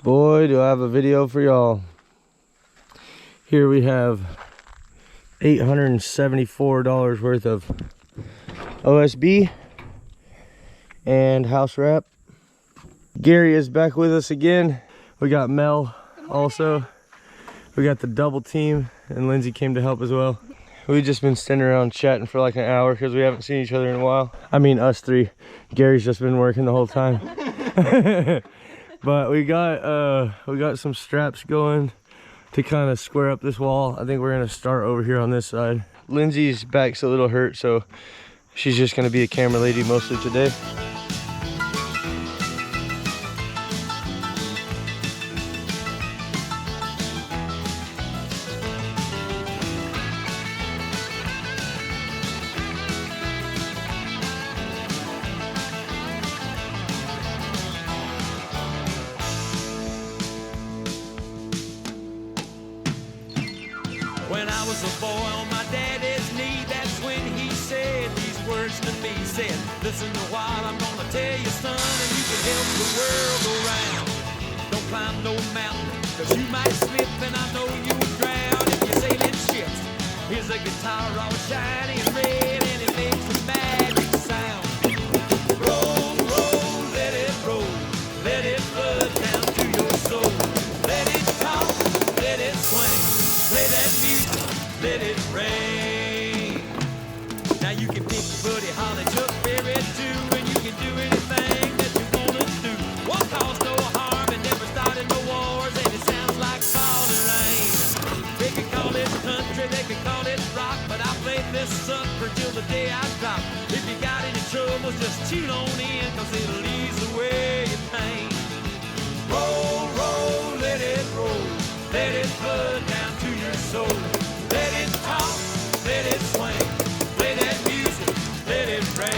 Boy, do I have a video for y'all. Here we have $874 worth of OSB and house wrap. Gary is back with us again. We got Mel also. We got the double team, and Lynzie came to help as well. We've just been standing around chatting for like an hour because we haven't seen each other in a while. I mean, us three. Gary's just been working the whole time. But we got some straps going to kind of square up this wall. I think we're gonna start over here on this side. Lindsay's back's a little hurt, so she's just gonna be a camera lady mostly today. When I was a boy on my daddy's knee, that's when he said these words to me. He said, listen a while, I'm gonna tell you, son, and you can help the world go round. Don't climb no mountain, cause you might slip, and I know you would drown if you're sailing ships. Here's a guitar all shiny and red, and it makes a magic sound. Roll, roll, let it flood down to your soul. Let it talk, let it swing, play that music, let it rain. Now you can pick Buddy Holly, Chuck Berry too, and you can do anything that you wanna do. Won't cause no harm and never started no wars, and it sounds like falling rain. They can call it country, they can call it rock, but I played this sucker till the day I drop. If you got any troubles, just tune on in, cause it'll ease away your pain. Roll, roll, let it flood down to your soul. Let it talk, let it swing, play that music, let it rain.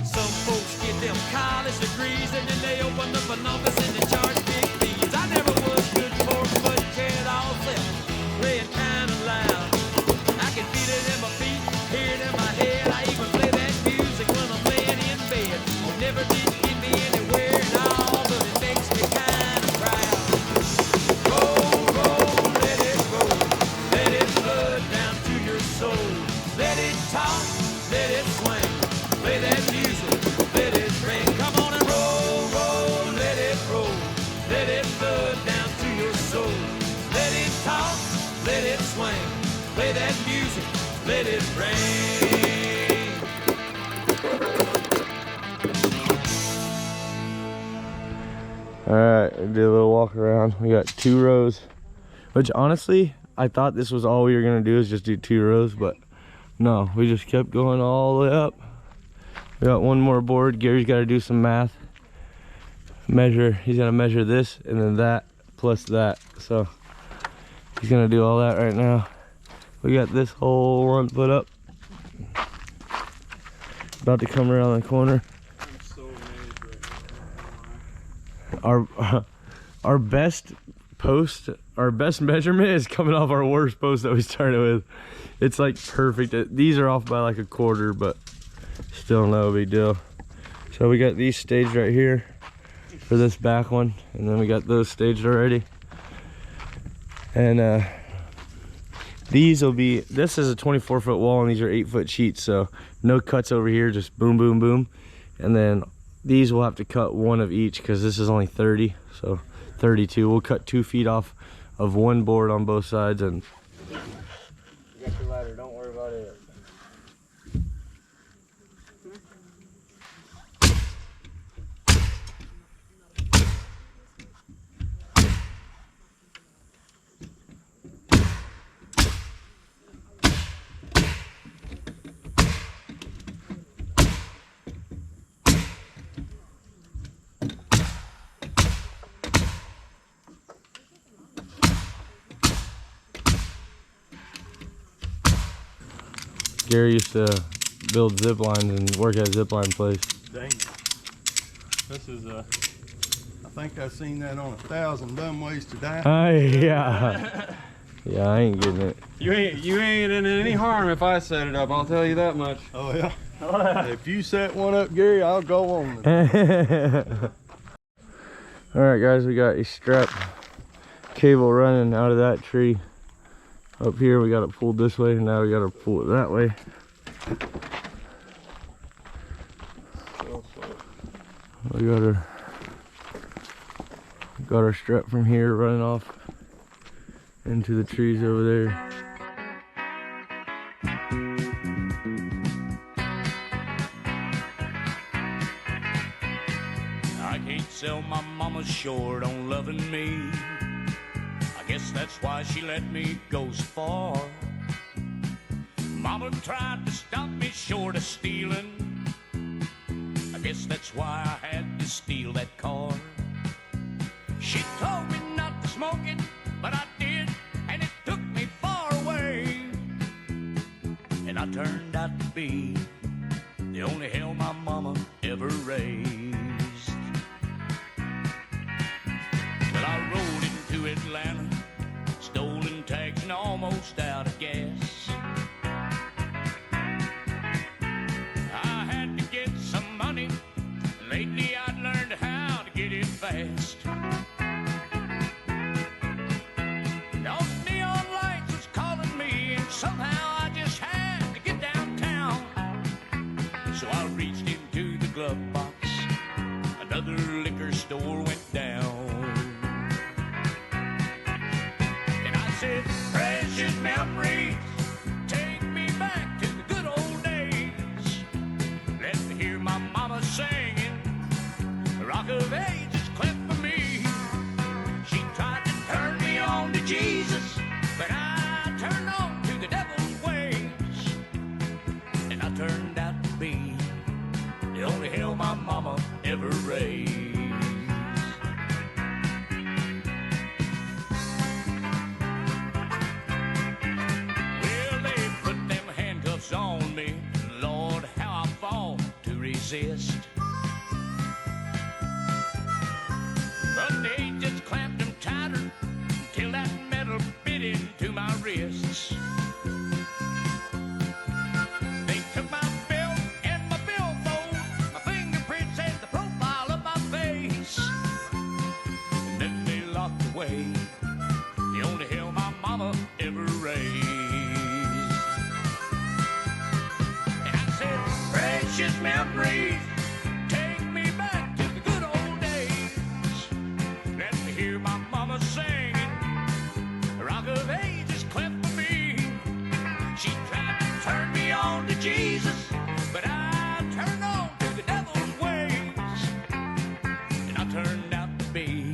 Some folks get them college degrees and then they open up an office and they charge big fees. I never was good for it, but carried all self, playing kinda loud. I can feel it in my feet, hear it in my head. I even play that music when I'm laying in bed. It never did get me anywhere at all, but it makes me kinda proud. Roll, roll, let it flood down to your soul. Let it talk, let it swing, play that music, let it ring. Come on and roll, roll, let it flood down to your soul. Let it talk, let it swing, play that music, let it ring. All right, we did a little walk around. We got 2 rows, which honestly, I thought this was all we were gonna do is just do 2 rows, but no, we just kept going all the way up. We got 1 more board. Gary's got to do some math. He's gonna measure this and then that plus that. So he's gonna do all that right now. We got this whole 1 foot up. About to come around the corner. I'm so amazed right now. Our best measurement is coming off our worst post that we started with. It's like perfect. These are off by like a quarter, but still no big deal. So we got these staged right here for this back one, and then we got those staged already. And this is a 24-foot wall, and these are 8-foot sheets, so no cuts over here, just boom, boom, boom. And then these we'll have to cut 1 of each because this is only 30, so 32. We'll cut 2 feet off of 1 board on both sides. And you got your ladder, don't worry about it. Gary used to build zip lines and work at a zip line place. Dang. This is I think I've seen that on 1,000 Dumb Ways to Die. Yeah. Yeah, I ain't getting it. You ain't in any harm if I set it up, I'll tell you that much. Oh yeah. If you set one up, Gary, I'll go on. Alright guys, we got a strap cable running out of that tree. Up here we got it pulled this way, and now we got to pull it that way. We got our strap from here running off into the trees over there. I can't sell my mama short on loving me. I guess that's why she let me go so far. Mama tried to stop me short of stealing. I guess that's why I had to steal that car. She told me not to smoke it, but I did, and it took me far away. And I turned out to be the only hell my mama ever raised. Well, I rode into Atlanta, stolen tags and almost out of gas. I had to get some money. Lately I'd learned how to get it fast. Those neon lights was calling me, and somehow I just had to get downtown. So I reached into the glove box. Another liquor store went down. And I said, precious memories, take me back to the good old days. Let me hear my mama singing, Rock of Ages cleft for me. She tried to turn me on to Jesus, but I turned on to the devil's ways. And I turned out to be the only hell my mama ever raised. Well, they put them handcuffs on me. Lord, how I fought to resist. But they just clamped them tighter till that metal bit into my wrists. They took my belt and my billfold, my fingerprints and the profile of my face. And then they locked away the only hell my mama ever raised. And I said, precious memories, take me back to the good old days. Let me hear my mama singing, Rock of Ages cleft for me. She tried to turn me on to Jesus, but I turned on to the devil's ways. And I turned out to be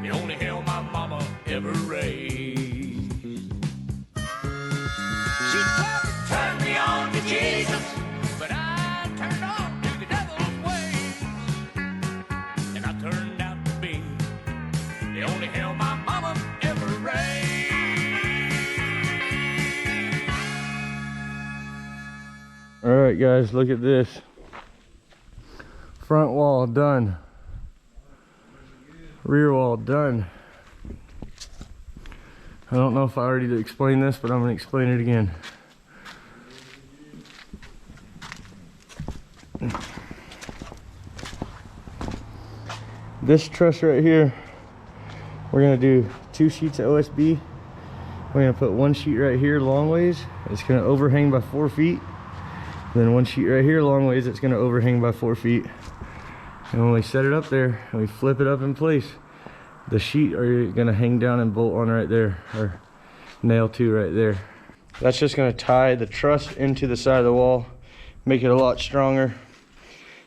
the only hell my mama ever raised. She tried to turn me on to Jesus, but I turned on to the devil's ways. And I turned out to be the only hell my mama ever raised. Alright guys, look at this. Front wall done. Rear wall done. I don't know if I already explained this, but I'm going to explain it again. This truss right here, we're going to do 2 sheets of OSB. We're going to put 1 sheet right here long ways. It's going to overhang by 4 feet. Then 1 sheet right here long ways, it's going to overhang by 4 feet. And when we set it up there and we flip it up in place, the sheet are going to hang down and bolt on right there, or nail to right there. That's just going to tie the truss into the side of the wall, make it a lot stronger.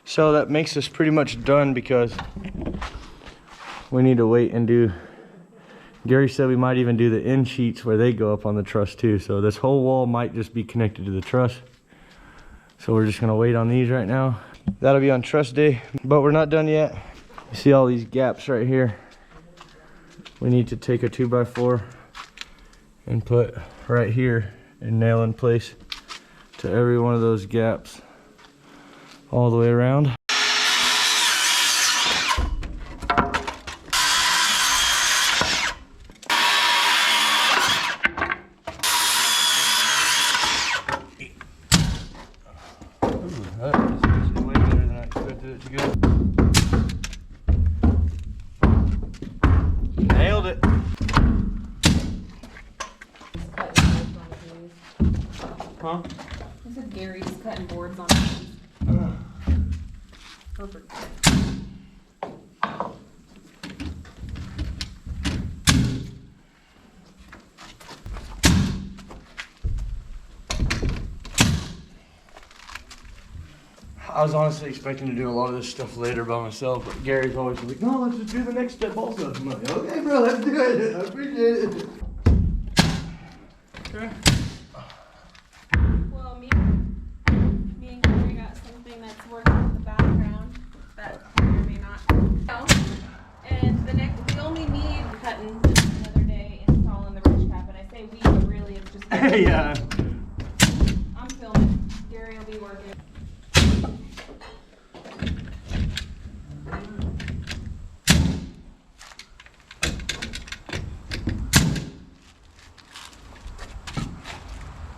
So that makes us pretty much done, because we need to wait and do, Gary said we might even do the end sheets where they go up on the truss too. So this whole wall might just be connected to the truss. So we're just gonna wait on these right now. That'll be on truss day, but we're not done yet. You see all these gaps right here? We need to take a 2x4 and put right here and nail in place to every one of those gaps all the way around. That is actually way better than I expected it to go. Nailed it. Huh? I said Gary's cutting boards on these. Perfect. I was honestly expecting to do a lot of this stuff later by myself, but Gary's always like, no, let's just do the next step also. I'm like, okay, bro, let's do it. I appreciate it. Okay. Well, me and Gary got something that's working in the background that may or may not know. And we only need cutting another day, installing the ridge cap. And I say we, but really it's just Yeah. I'm filming. Gary will be working.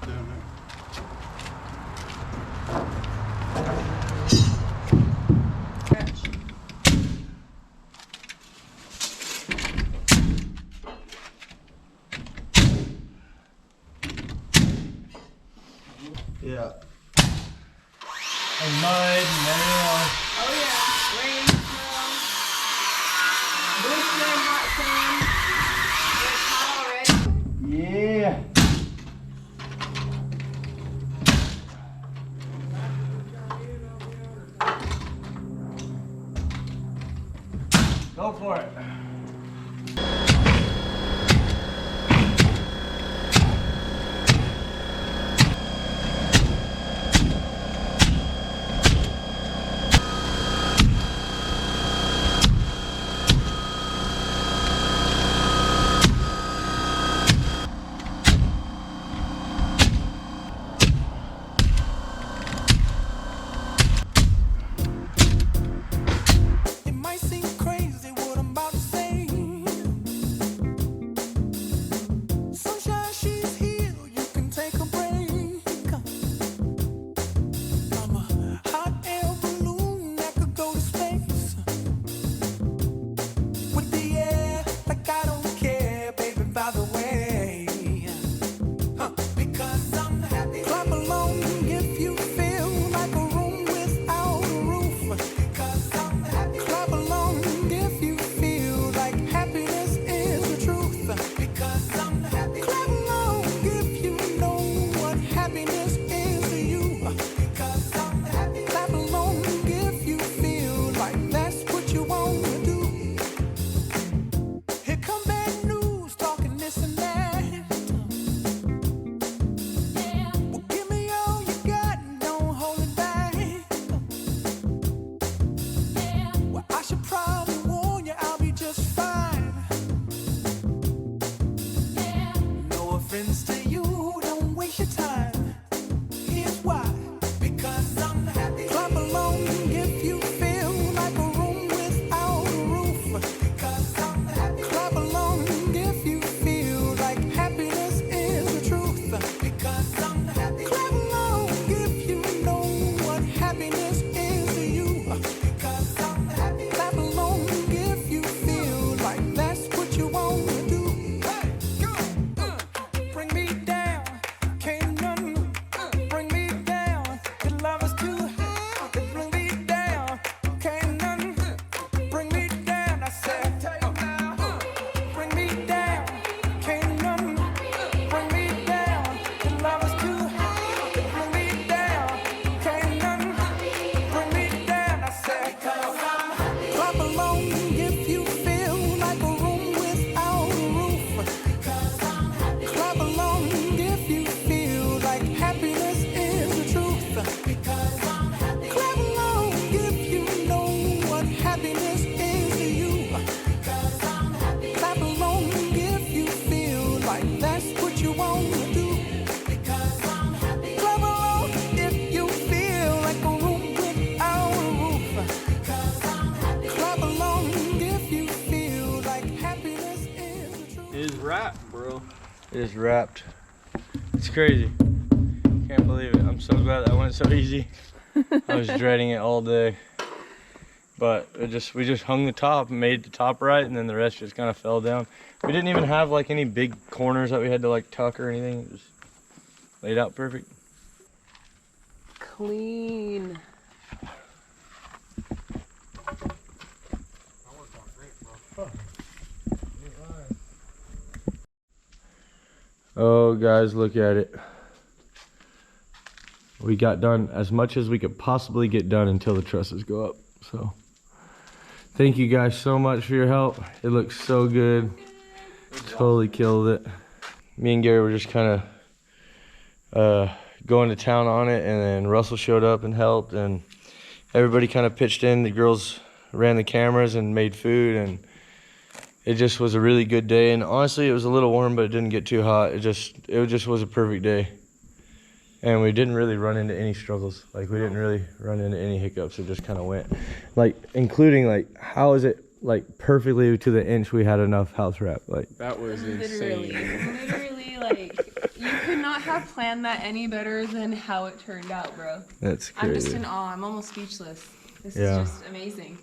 Down there. Stretch. Yeah. And mud and everything else. Oh yeah, rain, snow, blistering hot sun. It's hot already. Yeah. Go for it. wrapped, bro. It is wrapped. It's crazy. Can't believe it. I'm so glad that went so easy. I was dreading it all day. But we just hung the top and made the top right, and then the rest just kind of fell down. We didn't even have like any big corners that we had to like tuck or anything. It was laid out perfect. Clean. Oh guys, look at it. We got done as much as we could possibly get done until the trusses go up. So thank you guys so much for your help. It looks so good. Totally killed it. Me and Gary were just kind of going to town on it, and then Russell showed up and helped, and everybody kind of pitched in. The girls ran the cameras and made food, and it just was a really good day. And honestly, it was a little warm, but it didn't get too hot. It just was a perfect day. And we didn't really run into any struggles. Like, we didn't really run into any hiccups. It just kind of went, like, including like, how is it like perfectly to the inch we had enough house wrap? Like, That was Literally, insane. like, you could not have planned that any better than how it turned out, bro. that's I'm just crazy. in awe. I'm almost speechless. This Yeah. is just amazing.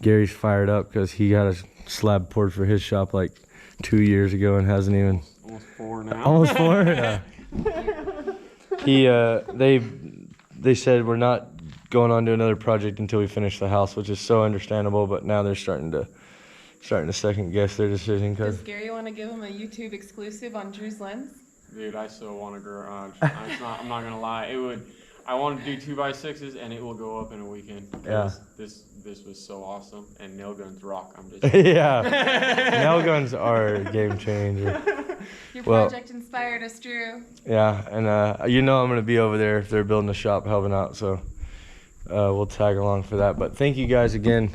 Gary's fired up because he got a slab poured for his shop like 2 years ago and hasn't even. Almost 4 now. Almost 4? Yeah. They said we're not going on to another project until we finish the house, which is so understandable, but now they're starting to second guess their decision Does because Gary want to give him a YouTube exclusive on Drew's lens? Dude, I still want a garage. I'm not gonna lie. I want to do 2x6s, and it will go up in a weekend. Because this was so awesome, and nail guns rock. I'm just. yeah, nail guns are a game changer. Your Well- project inspired us, Drew. Yeah, and I'm gonna be over there if they're building a shop helping out, so we'll tag along for that. But thank you guys again.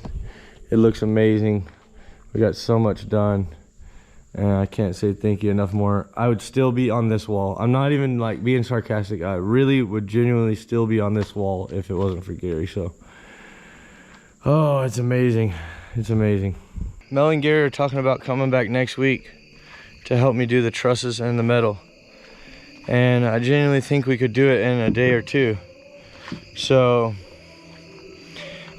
It looks amazing. We got so much done, and I can't say thank you enough more. I would still be on this wall. I'm not even like being sarcastic. I really would genuinely still be on this wall if it wasn't for Gary. So, oh, it's amazing. It's amazing. Mel and Gary are talking about coming back next week to help me do the trusses and the metal. And I genuinely think we could do it in a day or two. So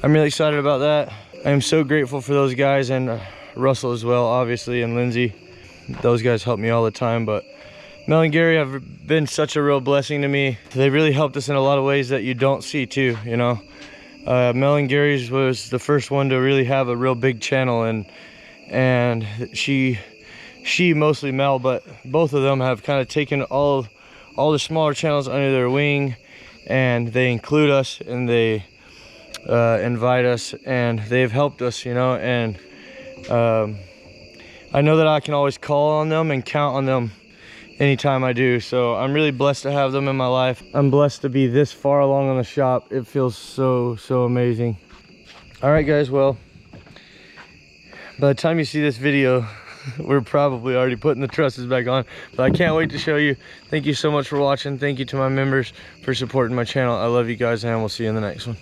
I'm really excited about that. I am so grateful for those guys, and Russell as well, obviously, and Lynzie. Those guys help me all the time, but Mel and Gary have been such a real blessing to me. They really helped us in a lot of ways that you don't see too, you know. Mel and Gary's was the first one to really have a real big channel, and she mostly Mel, but both of them have kind of taken all the smaller channels under their wing, and they include us, and they invite us, and they've helped us, you know. And I know that I can always call on them and count on them anytime I do. So I'm really blessed to have them in my life. I'm blessed to be this far along on the shop. It feels so amazing. All right guys, well, by the time you see this video, we're probably already putting the trusses back on, but I can't wait to show you. Thank you so much for watching. Thank you to my members for supporting my channel. I love you guys, and we'll see you in the next one.